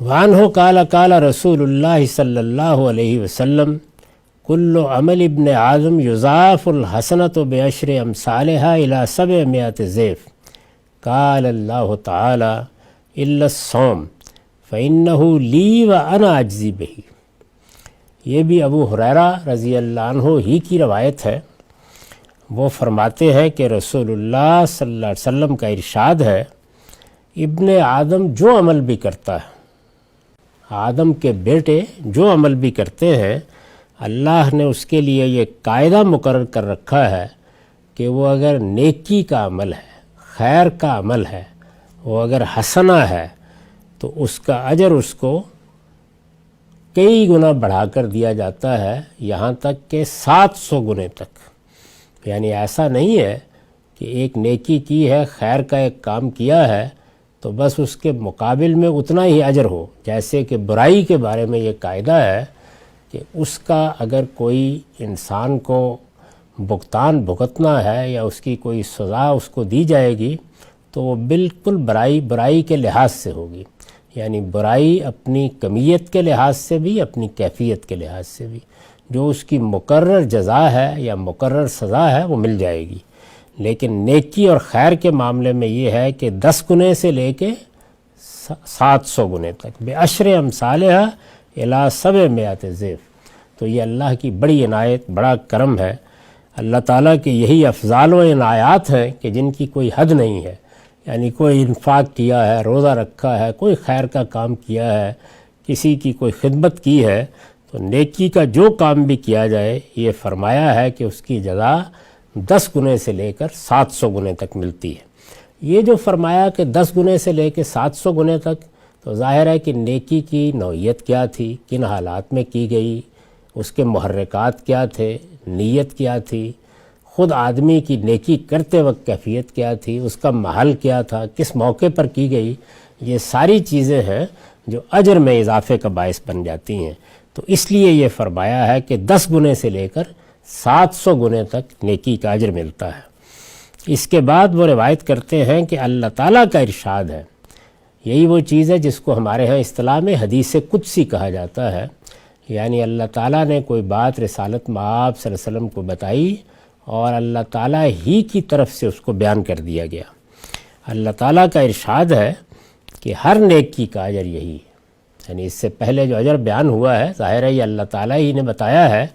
وعنہ قال قال رسول اللہ صلی اللہ علیہ وسلم کل عمل ابن آدم یضاعف الحسنۃ بعشر امثالها الى 700 ضعف قال اللہ تعالی الا الصوم فإنه لی وأنا اجزی بہ۔ یہ بھی ابو ہریرہ رضی اللہ عنہ ہی کی روایت ہے۔ وہ فرماتے ہیں کہ رسول اللہ صلی اللہ علیہ وسلم کا ارشاد ہے، ابن آدم جو عمل بھی کرتا ہے، آدم کے بیٹے جو عمل بھی کرتے ہیں، اللہ نے اس کے لیے یہ قاعدہ مقرر کر رکھا ہے کہ وہ اگر نیکی کا عمل ہے، خیر کا عمل ہے، وہ اگر حسنہ ہے تو اس کا اجر اس کو کئی گنا بڑھا کر دیا جاتا ہے، یہاں تک کہ 700 گنے تک۔ یعنی ایسا نہیں ہے کہ ایک نیکی کی ہے، خیر کا ایک کام کیا ہے تو بس اس کے مقابل میں اتنا ہی اجر ہو، جیسے کہ برائی کے بارے میں یہ قاعدہ ہے کہ اس کا اگر کوئی انسان کو بھگتان بھگتنا ہے یا اس کی کوئی سزا اس کو دی جائے گی تو وہ بالکل برائی کے لحاظ سے ہوگی، یعنی برائی اپنی کمیت کے لحاظ سے بھی، اپنی کیفیت کے لحاظ سے بھی، جو اس کی مقرر جزا ہے یا مقرر سزا ہے وہ مل جائے گی۔ لیکن نیکی اور خیر کے معاملے میں یہ ہے کہ 10 گنے سے لے کے 700 گنے تک، بعشر امثالہا الی 700 ضعف۔ تو یہ اللہ کی بڑی عنایت، بڑا کرم ہے۔ اللہ تعالیٰ کے یہی افضال و عنایات ہیں کہ جن کی کوئی حد نہیں ہے۔ یعنی کوئی انفاق کیا ہے، روزہ رکھا ہے، کوئی خیر کا کام کیا ہے، کسی کی کوئی خدمت کی ہے، تو نیکی کا جو کام بھی کیا جائے یہ فرمایا ہے کہ اس کی جزا 10 گنے سے لے کر 700 گنے تک ملتی ہے۔ یہ جو فرمایا کہ 10 گنے سے لے کے 700 گنے تک، تو ظاہر ہے کہ نیکی کی نوعیت کیا تھی، کن حالات میں کی گئی، اس کے محرکات کیا تھے، نیت کیا تھی، خود آدمی کی نیکی کرتے وقت کیفیت کیا تھی، اس کا محل کیا تھا، کس موقع پر کی گئی، یہ ساری چیزیں ہیں جو اجر میں اضافے کا باعث بن جاتی ہیں۔ تو اس لیے یہ فرمایا ہے کہ 10 گنے سے لے کر 700 گنے تک نیکی کا اجر ملتا ہے۔ اس کے بعد وہ روایت کرتے ہیں کہ اللہ تعالیٰ کا ارشاد ہے، یہی وہ چیز ہے جس کو ہمارے ہاں اصطلاح میں حدیث قدسی کہا جاتا ہے، یعنی اللہ تعالیٰ نے کوئی بات رسالت مآب صلی اللہ علیہ وسلم کو بتائی اور اللہ تعالیٰ ہی کی طرف سے اس کو بیان کر دیا گیا۔ اللہ تعالیٰ کا ارشاد ہے کہ ہر نیکی کا اجر یہی ہے، یعنی اس سے پہلے جو اجر بیان ہوا ہے ظاہر ہے یہ اللہ تعالیٰ ہی نے بتایا ہے،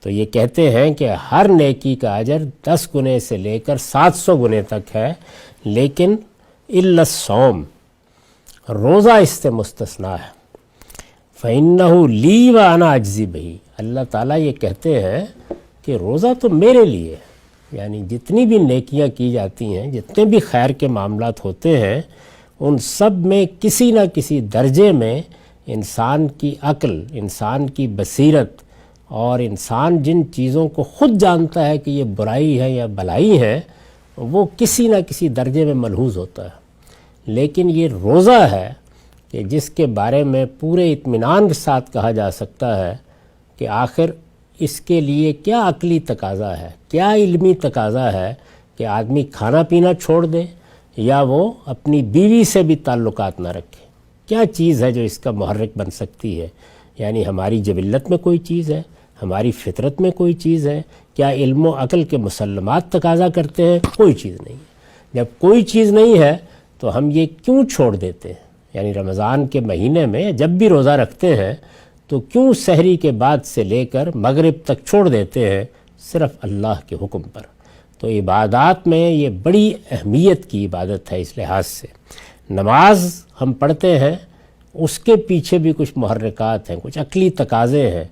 تو یہ کہتے ہیں کہ ہر نیکی کا اجر 10 گنے سے لے کر 700 گنے تک ہے، لیکن الا الصوم، روزہ اس سے مستثنا ہے۔ فإنہ لی وأنا اجزی بہ، اللہ تعالیٰ یہ کہتے ہیں کہ روزہ تو میرے لیے ہے، یعنی جتنی بھی نیکیاں کی جاتی ہیں، جتنے بھی خیر کے معاملات ہوتے ہیں، ان سب میں کسی نہ کسی درجے میں انسان کی عقل، انسان کی بصیرت اور انسان جن چیزوں کو خود جانتا ہے کہ یہ برائی ہے یا بھلائی ہے، وہ کسی نہ کسی درجے میں ملحوظ ہوتا ہے۔ لیکن یہ روزہ ہے کہ جس کے بارے میں پورے اطمینان کے ساتھ کہا جا سکتا ہے کہ آخر اس کے لیے کیا عقلی تقاضا ہے، کیا علمی تقاضا ہے کہ آدمی کھانا پینا چھوڑ دے یا وہ اپنی بیوی سے بھی تعلقات نہ رکھے۔ کیا چیز ہے جو اس کا محرک بن سکتی ہے؟ یعنی ہماری جبلت میں کوئی چیز ہے، ہماری فطرت میں کوئی چیز ہے؟ کیا علم و عقل کے مسلمات تقاضا کرتے ہیں؟ کوئی چیز نہیں ہے۔ جب کوئی چیز نہیں ہے تو ہم یہ کیوں چھوڑ دیتے ہیں؟ یعنی رمضان کے مہینے میں جب بھی روزہ رکھتے ہیں تو کیوں سحری کے بعد سے لے کر مغرب تک چھوڑ دیتے ہیں؟ صرف اللہ کے حکم پر۔ تو عبادات میں یہ بڑی اہمیت کی عبادت ہے۔ اس لحاظ سے نماز ہم پڑھتے ہیں، اس کے پیچھے بھی کچھ محرکات ہیں، کچھ عقلی تقاضے ہیں،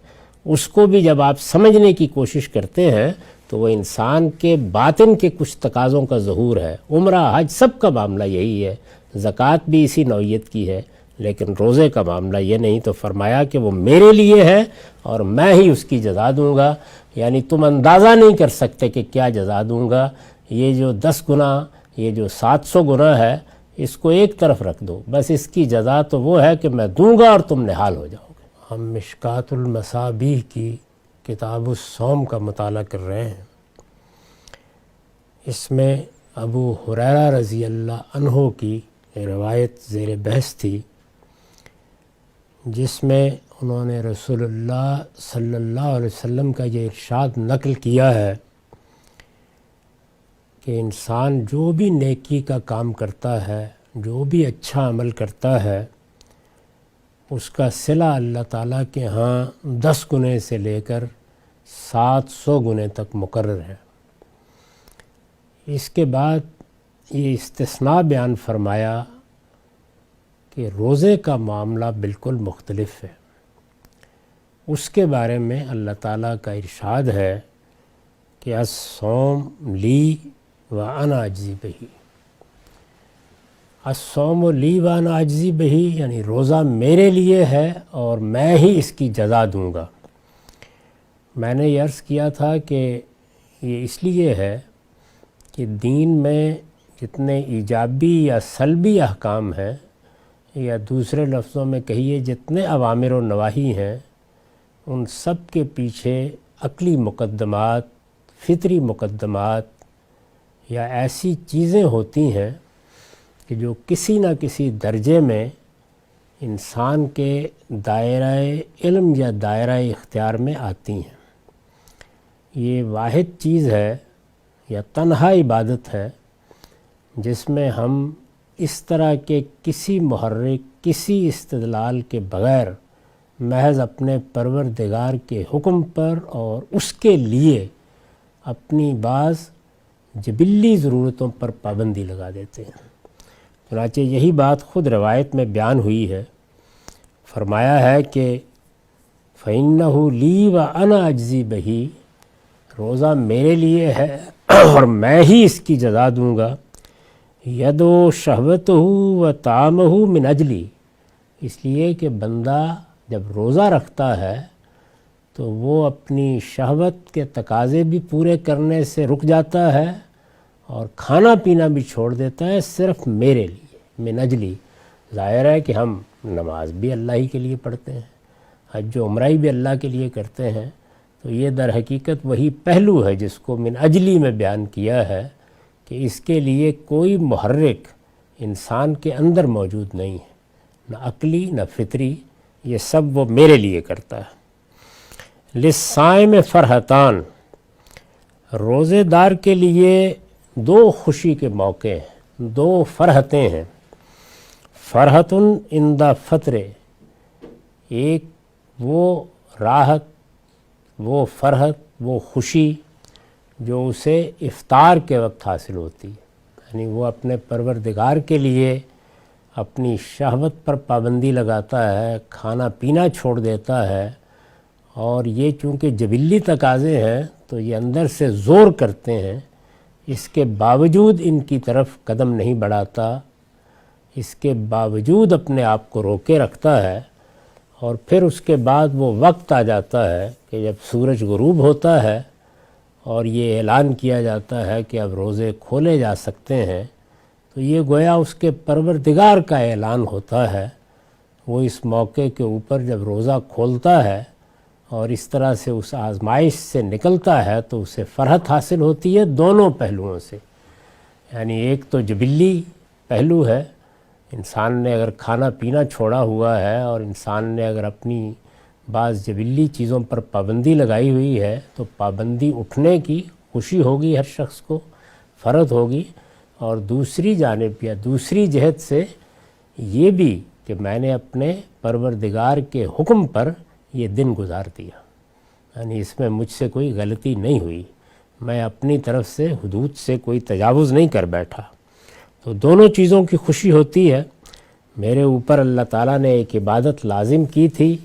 اس کو بھی جب آپ سمجھنے کی کوشش کرتے ہیں تو وہ انسان کے باطن کے کچھ تقاضوں کا ظہور ہے۔ عمرہ حج سب کا معاملہ یہی ہے، زکوٰۃ بھی اسی نوعیت کی ہے، لیکن روزے کا معاملہ یہ نہیں۔ تو فرمایا کہ وہ میرے لیے ہے اور میں ہی اس کی جزا دوں گا، یعنی تم اندازہ نہیں کر سکتے کہ کیا جزا دوں گا۔ یہ جو 10 گنا، یہ جو 700 گنا ہے، اس کو ایک طرف رکھ دو، بس اس کی جزا تو وہ ہے کہ میں دوں گا اور تم نہال ہو جاؤ گے۔ ہم مشکات المصابیح کی کتاب الصوم کا مطالعہ کر رہے ہیں۔ اس میں ابو ہریرہ رضی اللہ عنہ کی روایت زیر بحث تھی جس میں انہوں نے رسول اللہ صلی اللہ علیہ وسلم کا یہ ارشاد نقل کیا ہے کہ انسان جو بھی نیکی کا کام کرتا ہے، جو بھی اچھا عمل کرتا ہے، اس کا صلہ اللہ تعالیٰ کے ہاں 10 گنے سے لے کر 700 گنے تک مقرر ہے۔ اس کے بعد یہ استثناء بیان فرمایا کہ روزے کا معاملہ بالکل مختلف ہے۔ اس کے بارے میں اللہ تعالیٰ کا ارشاد ہے کہ الصوم لی وانا اجزی بہی، الصوم لی وانا اجزی بہی یعنی روزہ میرے لیے ہے اور میں ہی اس کی جزا دوں گا۔ میں نے یہ عرض کیا تھا کہ یہ اس لیے ہے کہ دین میں جتنے ایجابی یا سلبی احکام ہیں، یا دوسرے لفظوں میں کہیے جتنے اوامر و نواہی ہیں، ان سب کے پیچھے عقلی مقدمات، فطری مقدمات یا ایسی چیزیں ہوتی ہیں کہ جو کسی نہ کسی درجے میں انسان کے دائرہ علم یا دائرہ اختیار میں آتی ہیں۔ یہ واحد چیز ہے یا تنہا عبادت ہے جس میں ہم اس طرح کے کسی محرک، کسی استدلال کے بغیر محض اپنے پروردگار کے حکم پر اور اس کے لیے اپنی بعض جبلی ضرورتوں پر پابندی لگا دیتے ہیں۔ چنانچہ یہی بات خود روایت میں بیان ہوئی ہے۔ فرمایا ہے کہ فَإِنَّهُ لِي وَأَنَا أَجْزِي بِهِ، روزہ میرے لیے ہے اور میں ہی اس کی جزا دوں گا۔ یدو شہوتہ و طعامہ من اجلی، اس لیے کہ بندہ جب روزہ رکھتا ہے تو وہ اپنی شہوت کے تقاضے بھی پورے کرنے سے رک جاتا ہے اور کھانا پینا بھی چھوڑ دیتا ہے صرف میرے لیے، من اجلی۔ ظاہر ہے کہ ہم نماز بھی اللہ ہی کے لیے پڑھتے ہیں، حج و عمرہ بھی اللہ کے لیے کرتے ہیں، تو یہ در حقیقت وہی پہلو ہے جس کو من اجلی میں بیان کیا ہے کہ اس کے لیے کوئی محرک انسان کے اندر موجود نہیں ہے، نہ عقلی نہ فطری، یہ سب وہ میرے لیے کرتا ہے۔ للصائم فرحتان، روزے دار کے لیے 2 خوشی کے موقع ہیں، 2 فرحتیں ہیں۔ فرحت عند فطر، ایک وہ راحت، وہ فرحت، وہ خوشی جو اسے افطار کے وقت حاصل ہوتی ہے، یعنی وہ اپنے پروردگار کے لیے اپنی شہوت پر پابندی لگاتا ہے، کھانا پینا چھوڑ دیتا ہے، اور یہ چونکہ جبلی تقاضے ہیں تو یہ اندر سے زور کرتے ہیں، اس کے باوجود ان کی طرف قدم نہیں بڑھاتا، اس کے باوجود اپنے آپ کو روکے رکھتا ہے، اور پھر اس کے بعد وہ وقت آ جاتا ہے کہ جب سورج غروب ہوتا ہے اور یہ اعلان کیا جاتا ہے کہ اب روزے کھولے جا سکتے ہیں، تو یہ گویا اس کے پروردگار کا اعلان ہوتا ہے۔ وہ اس موقع کے اوپر جب روزہ کھولتا ہے اور اس طرح سے اس آزمائش سے نکلتا ہے تو اسے فرحت حاصل ہوتی ہے دونوں پہلوؤں سے، یعنی ایک تو جبلی پہلو ہے، انسان نے اگر کھانا پینا چھوڑا ہوا ہے اور انسان نے اگر اپنی بعض جبلی چیزوں پر پابندی لگائی ہوئی ہے تو پابندی اٹھنے کی خوشی ہوگی ہر شخص کو، فرحت ہوگی، اور دوسری جانب یا دوسری جہت سے یہ بھی کہ میں نے اپنے پروردگار کے حکم پر یہ دن گزار دیا، یعنی اس میں مجھ سے کوئی غلطی نہیں ہوئی، میں اپنی طرف سے حدود سے کوئی تجاوز نہیں کر بیٹھا، تو دونوں چیزوں کی خوشی ہوتی ہے۔ میرے اوپر اللہ تعالیٰ نے ایک عبادت لازم کی تھی،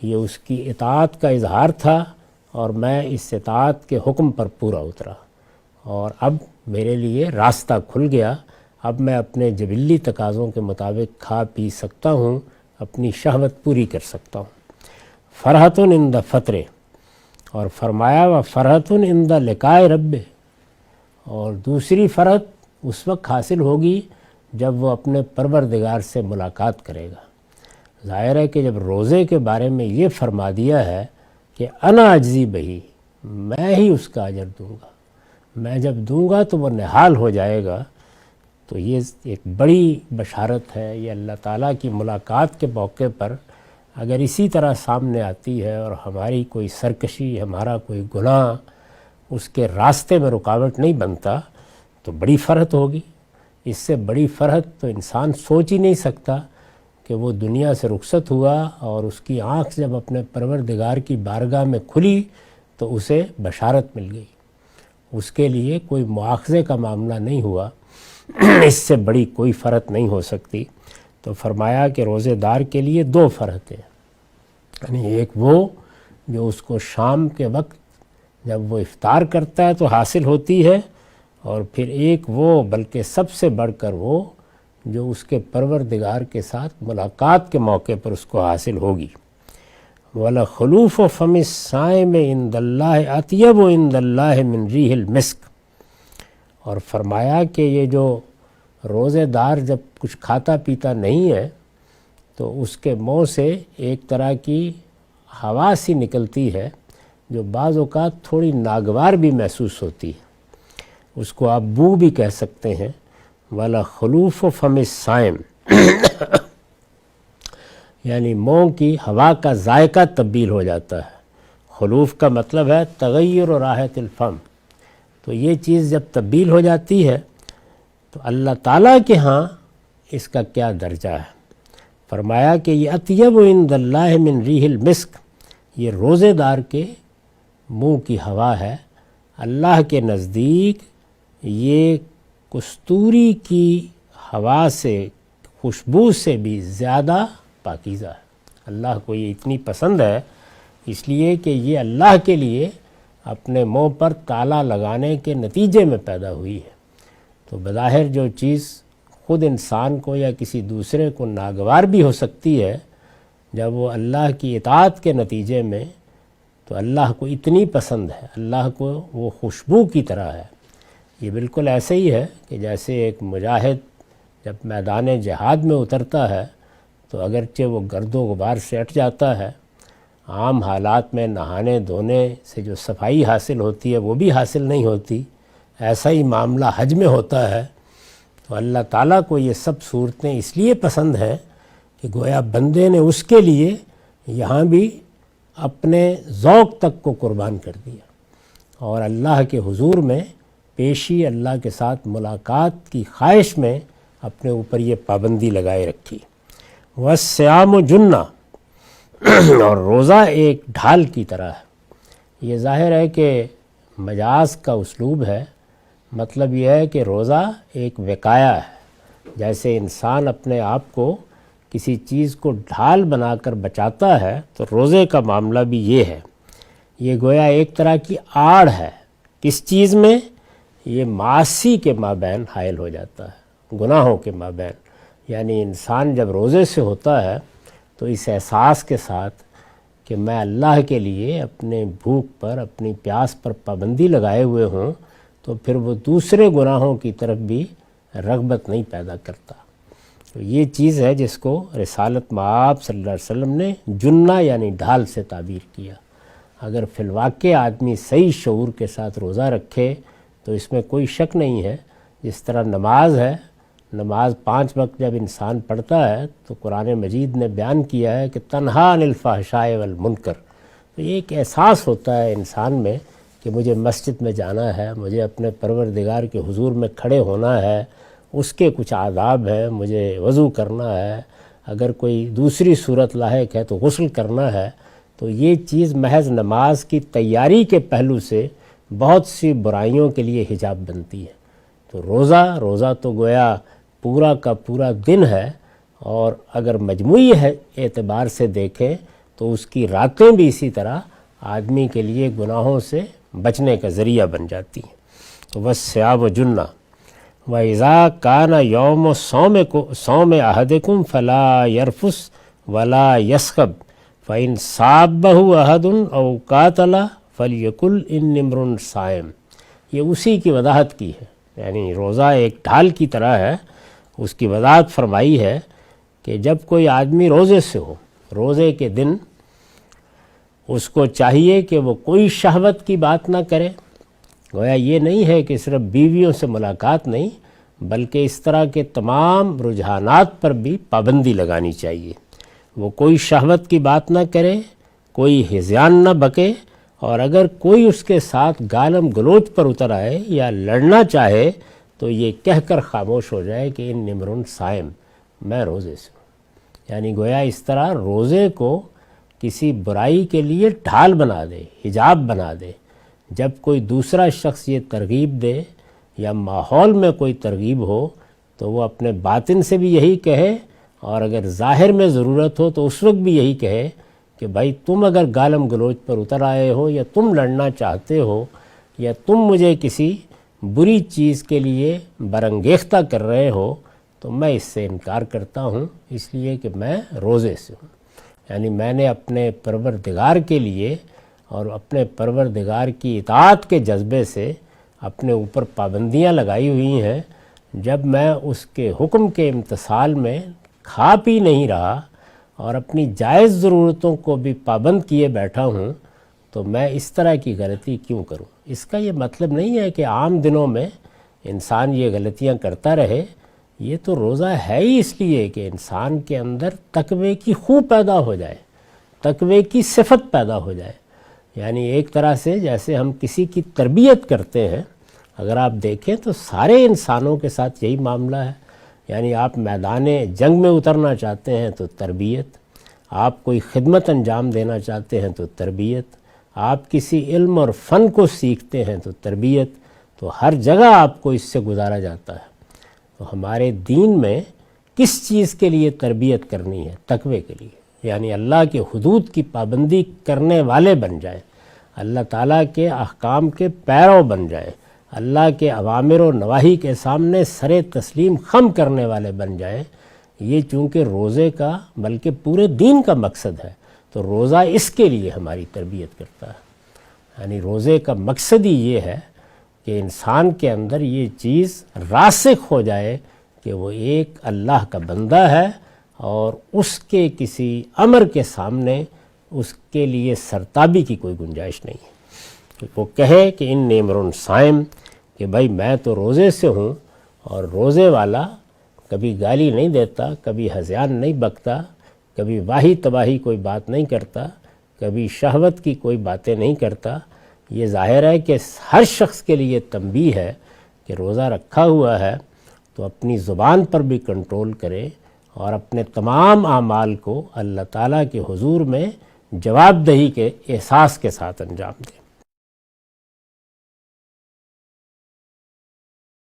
یہ اس کی اطاعت کا اظہار تھا، اور میں اس اطاعت کے حکم پر پورا اترا، اور اب میرے لیے راستہ کھل گیا، اب میں اپنے جبلی تقاضوں کے مطابق کھا پی سکتا ہوں، اپنی شہوت پوری کر سکتا ہوں۔ فرحت عند فطر، اور فرمایا و فرحت عند لقاء رب، اور دوسری فرحت اس وقت حاصل ہوگی جب وہ اپنے پروردگار سے ملاقات کرے گا۔ ظاہر ہے کہ جب روزے کے بارے میں یہ فرما دیا ہے کہ انا اجزی بہی، میں ہی اس کا اجر دوں گا، میں جب دوں گا تو وہ نہال ہو جائے گا، تو یہ ایک بڑی بشارت ہے، یہ اللہ تعالیٰ کی ملاقات کے موقع پر اگر اسی طرح سامنے آتی ہے اور ہماری کوئی سرکشی، ہمارا کوئی گناہ اس کے راستے میں رکاوٹ نہیں بنتا تو بڑی فرحت ہوگی۔ اس سے بڑی فرحت تو انسان سوچ ہی نہیں سکتا کہ وہ دنیا سے رخصت ہوا اور اس کی آنکھ جب اپنے پروردگار کی بارگاہ میں کھلی تو اسے بشارت مل گئی، اس کے لیے کوئی مواخذے کا معاملہ نہیں ہوا۔ اس سے بڑی کوئی فرحت نہیں ہو سکتی۔ تو فرمایا کہ روزے دار کے لیے 2 فرحتیں، یعنی ایک وہ جو اس کو شام کے وقت جب وہ افطار کرتا ہے تو حاصل ہوتی ہے، اور پھر ایک وہ بلکہ سب سے بڑھ کر وہ جو اس کے پروردگار کے ساتھ ملاقات کے موقع پر اس کو حاصل ہوگی۔ وَلَخُلُوفُ فَمِ الصَّائِمِ عِندَ اللَّهِ أَطْيَبُ عِندَ اللَّهِ مِنْ رِيحِ الْمِسْكِ، اور فرمایا کہ یہ جو روزے دار جب کچھ کھاتا پیتا نہیں ہے تو اس کے منہ سے ایک طرح کی ہوا سی نکلتی ہے جو بعض اوقات تھوڑی ناگوار بھی محسوس ہوتی ہے، اس کو آپ بو بھی کہہ سکتے ہیں۔ وَلَخُلُوفُ فَمِ الصَّائِمِ یعنی منہ کی ہوا کا ذائقہ تبدیل ہو جاتا ہے۔ خلوف کا مطلب ہے تغیر و راحت الفم، تو یہ چیز جب تبدیل ہو جاتی ہے تو اللہ تعالیٰ کے ہاں اس کا کیا درجہ ہے۔ فرمایا کہ یہ اطیب عند اللہ من ریح المسک، یہ روزے دار کے منہ کی ہوا ہے، اللہ کے نزدیک یہ کستوری کی ہوا سے، خوشبو سے بھی زیادہ پاکیزہ ہے۔ اللہ کو یہ اتنی پسند ہے اس لیے کہ یہ اللہ کے لیے اپنے منہ پر تالا لگانے کے نتیجے میں پیدا ہوئی ہے۔ تو بظاہر جو چیز خود انسان کو یا کسی دوسرے کو ناگوار بھی ہو سکتی ہے، جب وہ اللہ کی اطاعت کے نتیجے میں، تو اللہ کو اتنی پسند ہے، اللہ کو وہ خوشبو کی طرح ہے۔ یہ بالکل ایسے ہی ہے کہ جیسے ایک مجاہد جب میدان جہاد میں اترتا ہے تو اگرچہ وہ گرد و غبار سے ہٹ جاتا ہے، عام حالات میں نہانے دھونے سے جو صفائی حاصل ہوتی ہے وہ بھی حاصل نہیں ہوتی، ایسا ہی معاملہ حج میں ہوتا ہے۔ تو اللہ تعالیٰ کو یہ سب صورتیں اس لیے پسند ہیں کہ گویا بندے نے اس کے لیے یہاں بھی اپنے ذوق تک کو قربان کر دیا اور اللہ کے حضور میں پیشی، اللہ کے ساتھ ملاقات کی خواہش میں اپنے اوپر یہ پابندی لگائے رکھی۔ وَالصِّيَامُ جُنَّةٌ اور روزہ ایک ڈھال کی طرح ہے۔ یہ ظاہر ہے کہ مجاز کا اسلوب ہے، مطلب یہ ہے کہ روزہ ایک وقایا ہے، جیسے انسان اپنے آپ کو کسی چیز کو ڈھال بنا کر بچاتا ہے تو روزے کا معاملہ بھی یہ ہے۔ یہ گویا ایک طرح کی آڑ ہے، کس چیز میں؟ یہ معاصی کے مابین حائل ہو جاتا ہے، گناہوں کے مابین۔ یعنی انسان جب روزے سے ہوتا ہے تو اس احساس کے ساتھ کہ میں اللہ کے لیے اپنے بھوک پر، اپنی پیاس پر پابندی لگائے ہوئے ہوں، تو پھر وہ دوسرے گناہوں کی طرف بھی رغبت نہیں پیدا کرتا۔ تو یہ چیز ہے جس کو رسالت مآب صلی اللہ علیہ وسلم نے جنہ یعنی ڈھال سے تعبیر کیا۔ اگر فی الواقع آدمی صحیح شعور کے ساتھ روزہ رکھے تو اس میں کوئی شک نہیں ہے، جس طرح نماز ہے، نماز 5 وقت جب انسان پڑھتا ہے تو قرآن مجید نے بیان کیا ہے کہ تنہا عن الفحشاء والمنکر، تو یہ ایک احساس ہوتا ہے انسان میں کہ مجھے مسجد میں جانا ہے، مجھے اپنے پروردگار کے حضور میں کھڑے ہونا ہے، اس کے کچھ آداب ہیں، مجھے وضو کرنا ہے، اگر کوئی دوسری صورت لاحق ہے تو غسل کرنا ہے۔ تو یہ چیز محض نماز کی تیاری کے پہلو سے بہت سی برائیوں کے لیے حجاب بنتی ہے۔ تو روزہ تو گویا پورا کا پورا دن ہے، اور اگر مجموعی اعتبار سے دیکھیں تو اس کی راتیں بھی اسی طرح آدمی کے لیے گناہوں سے بچنے کا ذریعہ بن جاتی ہیں۔ تو وَالصِّيَامُ جُنَّةٌ وَإِذَا كَانَ يَوْمُ صَوْمِ أَحَدِكُمْ فَلَا يَرْفُثْ وَلَا يَصْخَبْ فَإِنْ صَابَّهُ أَحَدٌ أَوْ قَاتَلَ فَلْيَقُلْ إِنِّي امْرُؤٌ صَائِمٌ۔ یہ اسی کی وضاحت کی ہے، یعنی روزہ ایک ڈھال کی طرح ہے، اس کی وضاحت فرمائی ہے کہ جب کوئی آدمی روزے سے ہو، روزے کے دن اس کو چاہیے کہ وہ کوئی شہوت کی بات نہ کرے۔ گویا یہ نہیں ہے کہ صرف بیویوں سے ملاقات نہیں، بلکہ اس طرح کے تمام رجحانات پر بھی پابندی لگانی چاہیے۔ وہ کوئی شہوت کی بات نہ کرے، کوئی ہذیان نہ بکے، اور اگر کوئی اس کے ساتھ گالم گلوچ پر اتر آئے یا لڑنا چاہے تو یہ کہہ کر خاموش ہو جائے کہ ان نمرن صائم، میں روزے سے ہوں۔ یعنی گویا اس طرح روزے کو کسی برائی کے لیے ڈھال بنا دے، حجاب بنا دے۔ جب کوئی دوسرا شخص یہ ترغیب دے یا ماحول میں کوئی ترغیب ہو تو وہ اپنے باطن سے بھی یہی کہے، اور اگر ظاہر میں ضرورت ہو تو اس وقت بھی یہی کہے کہ بھائی تم اگر گالم گلوچ پر اتر آئے ہو یا تم لڑنا چاہتے ہو یا تم مجھے کسی بری چیز کے لیے برانگیختہ کر رہے ہو تو میں اس سے انکار کرتا ہوں، اس لیے کہ میں روزے سے ہوں۔ یعنی میں نے اپنے پروردگار کے لیے اور اپنے پروردگار کی اطاعت کے جذبے سے اپنے اوپر پابندیاں لگائی ہوئی ہیں۔ جب میں اس کے حکم کے امتثال میں کھا پی نہیں رہا اور اپنی جائز ضرورتوں کو بھی پابند کیے بیٹھا ہوں تو میں اس طرح کی غلطی کیوں کروں؟ اس کا یہ مطلب نہیں ہے کہ عام دنوں میں انسان یہ غلطیاں کرتا رہے۔ یہ تو روزہ ہے ہی اس لیے کہ انسان کے اندر تقوی کی خو پیدا ہو جائے، تقوی کی صفت پیدا ہو جائے۔ یعنی ایک طرح سے جیسے ہم کسی کی تربیت کرتے ہیں، اگر آپ دیکھیں تو سارے انسانوں کے ساتھ یہی معاملہ ہے۔ یعنی آپ میدان جنگ میں اترنا چاہتے ہیں تو تربیت، آپ کوئی خدمت انجام دینا چاہتے ہیں تو تربیت، آپ کسی علم اور فن کو سیکھتے ہیں تو تربیت، تو ہر جگہ آپ کو اس سے گزارا جاتا ہے۔ تو ہمارے دین میں کس چیز کے لیے تربیت کرنی ہے؟ تقوی کے لیے، یعنی اللہ کے حدود کی پابندی کرنے والے بن جائیں، اللہ تعالیٰ کے احکام کے پیرو بن جائیں، اللہ کے اوامر و نواہی کے سامنے سر تسلیم خم کرنے والے بن جائیں۔ یہ چونکہ روزے کا بلکہ پورے دین کا مقصد ہے، تو روزہ اس کے لیے ہماری تربیت کرتا ہے۔ یعنی روزے کا مقصد ہی یہ ہے کہ انسان کے اندر یہ چیز راسخ ہو جائے کہ وہ ایک اللہ کا بندہ ہے اور اس کے کسی امر کے سامنے اس کے لیے سرتابی کی کوئی گنجائش نہیں ہے۔ وہ کہے کہ ان نمرن صائم، کہ بھائی میں تو روزے سے ہوں، اور روزے والا کبھی گالی نہیں دیتا، کبھی ہذیان نہیں بکتا، کبھی واہی تباہی کوئی بات نہیں کرتا، کبھی شہوت کی کوئی باتیں نہیں کرتا۔ یہ ظاہر ہے کہ ہر شخص کے لیے تنبیہ ہے کہ روزہ رکھا ہوا ہے تو اپنی زبان پر بھی کنٹرول کرے اور اپنے تمام اعمال کو اللہ تعالیٰ کے حضور میں جواب دہی کے احساس کے ساتھ انجام دے۔